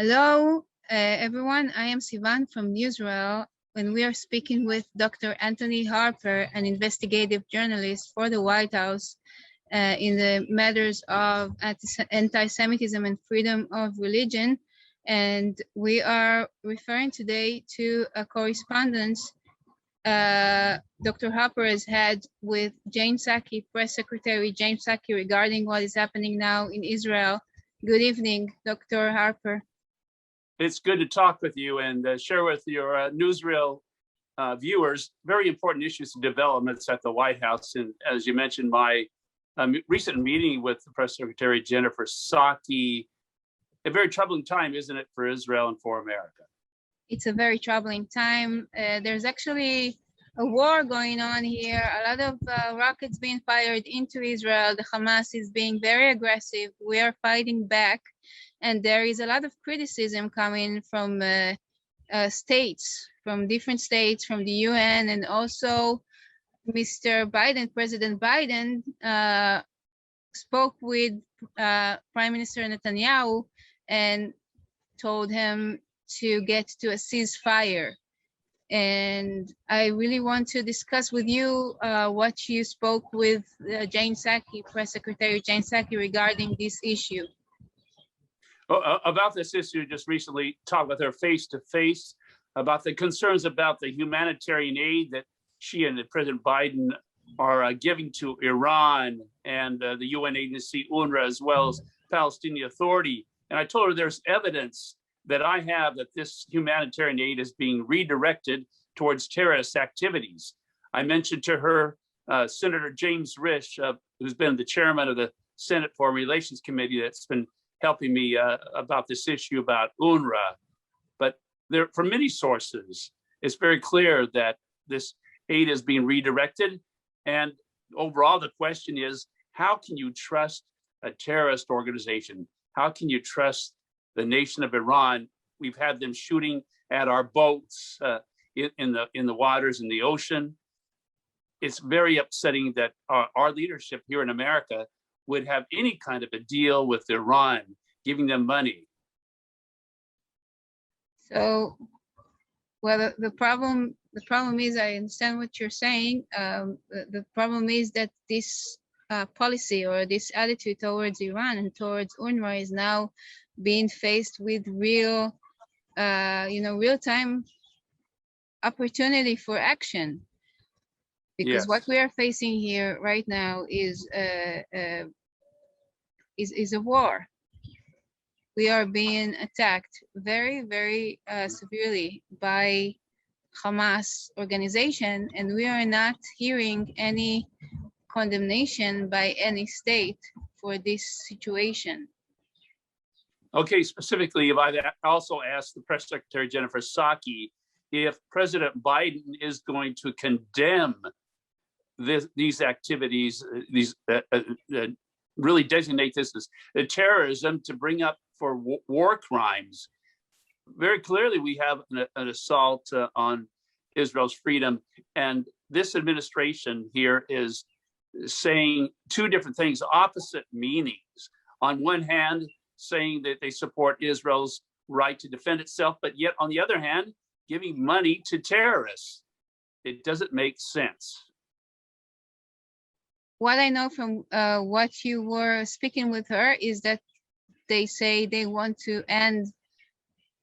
Hello, everyone. I am Sivan from Newsrael, and we are speaking with Dr. Anthony Harper, an investigative journalist for the White House in the matters of anti-Semitism and freedom of religion. And we are referring today to a correspondence Dr. Harper has had with James Psaki, Press Secretary James Psaki, regarding what is happening now in Israel. Good evening, Dr. Harper. It's good to talk with you and share with your newsreel viewers very important issues and developments at the White House. And as you mentioned, my recent meeting with the Press Secretary Jennifer Psaki, a very troubling time, isn't it, for Israel and for America? It's a very troubling time. There's actually a war going on here. A lot of rockets being fired into Israel. The Hamas is being very aggressive. We are fighting back. And there is a lot of criticism coming from states, from different states, from the UN, and also Mr. Biden, President Biden, spoke with Prime Minister Netanyahu and told him to get to a ceasefire. And I really want to discuss with you what you spoke with James Psaki, Press Secretary James Psaki, regarding this issue. About this issue, just recently talked with her face-to-face about the concerns about the humanitarian aid that she and President Biden are giving to Iran and the UN agency UNRWA, as well as Palestinian Authority. And I told her there's evidence that I have that this humanitarian aid is being redirected towards terrorist activities. I mentioned to her Senator James Risch, who's been the chairman of the Senate Foreign Relations Committee, that's been helping me about this issue about UNRWA. But there, from many sources, it's very clear that this aid is being redirected. And overall, the question is, how can you trust a terrorist organization? How can you trust the nation of Iran? We've had them shooting at our boats in the waters, in the ocean. It's very upsetting that our leadership here in America would have any kind of a deal with Iran, giving them money. So, well, the problem is, I understand what you're saying. The problem is that this policy or this attitude towards Iran and towards UNRWA is now being faced with real, real-time opportunity for action. Because Yes. what we are facing here right now is a war. We are being attacked very, very severely by Hamas organization, and we are not hearing any condemnation by any state for this situation. Okay, specifically, I also asked the Press Secretary Jennifer Psaki if President Biden is going to condemn these activities, really designate this as terrorism, to bring up for war crimes. Very clearly, we have an assault on Israel's freedom, and this administration here is saying two different things, opposite meanings. On one hand, saying that they support Israel's right to defend itself, but yet on the other hand, giving money to terrorists. It doesn't make sense. What I know from what you were speaking with her is that they say they want to end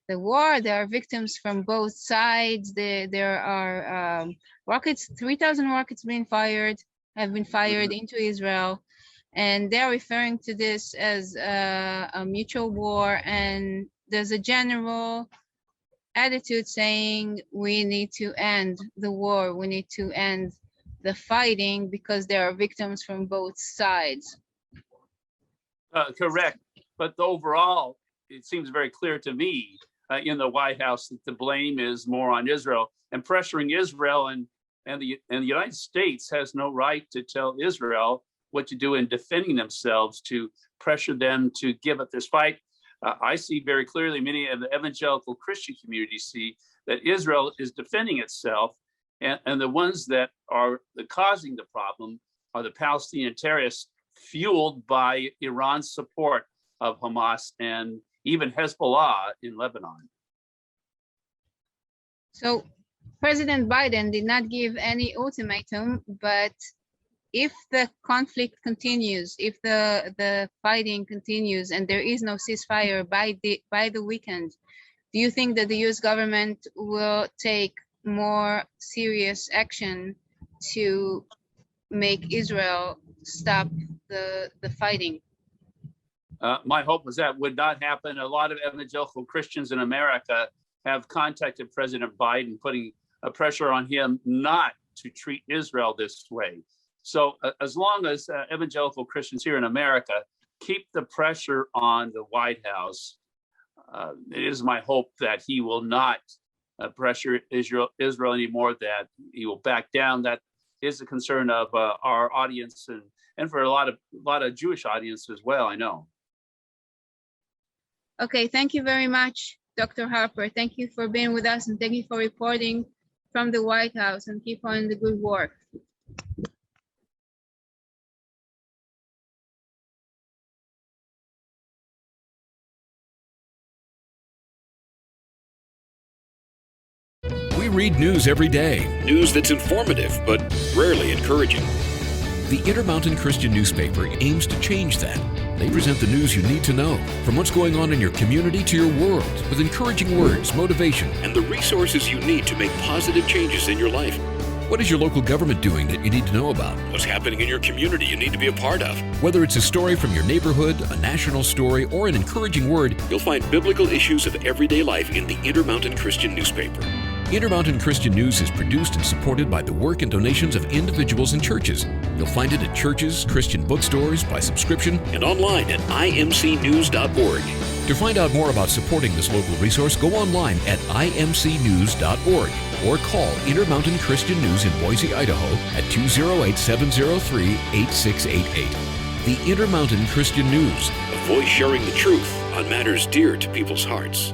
the war. There are victims from both sides. There are rockets, 3,000 rockets have been fired into Israel. And they're referring to this as a mutual war. And there's a general attitude saying we need to end the war. We need to end the fighting because there are victims from both sides. Correct. But overall, it seems very clear to me in the White House that the blame is more on Israel, and pressuring Israel, and the United States has no right to tell Israel what to do in defending themselves, to pressure them to give up this fight. I see very clearly, many of the evangelical Christian communities see that Israel is defending itself, and the ones that are causing the problem are the Palestinian terrorists fueled by Iran's support. of Hamas and even Hezbollah in Lebanon. So President Biden did not give any ultimatum, but if the conflict continues, if the fighting continues and there is no ceasefire by the weekend, do you think that the US government will take more serious action to make Israel stop the fighting? My hope is that would not happen. A lot of evangelical Christians in America have contacted President Biden, putting a pressure on him not to treat Israel this way. So as long as evangelical Christians here in America keep the pressure on the White House, it is my hope that he will not pressure Israel anymore, that he will back down. That is a concern of our audience and for a lot of Jewish audience as well, I know. Okay, thank you very much, Dr. Harper. Thank you for being with us and thank you for reporting from the White House, and keep on the good work. We read news every day, news that's informative but rarely encouraging. The Intermountain Christian newspaper aims to change that. They present the news you need to know, from what's going on in your community to your world, with encouraging words, motivation, and the resources you need to make positive changes in your life. What is your local government doing that you need to know about? What's happening in your community you need to be a part of? Whether it's a story from your neighborhood, a national story, or an encouraging word, you'll find biblical issues of everyday life in the Intermountain Christian newspaper. Intermountain Christian News is produced and supported by the work and donations of individuals and churches. You'll find it at churches, Christian bookstores, by subscription, and online at imcnews.org. To find out more about supporting this local resource, go online at imcnews.org or call Intermountain Christian News in Boise, Idaho at 208-703-8688. The Intermountain Christian News, a voice sharing the truth on matters dear to people's hearts.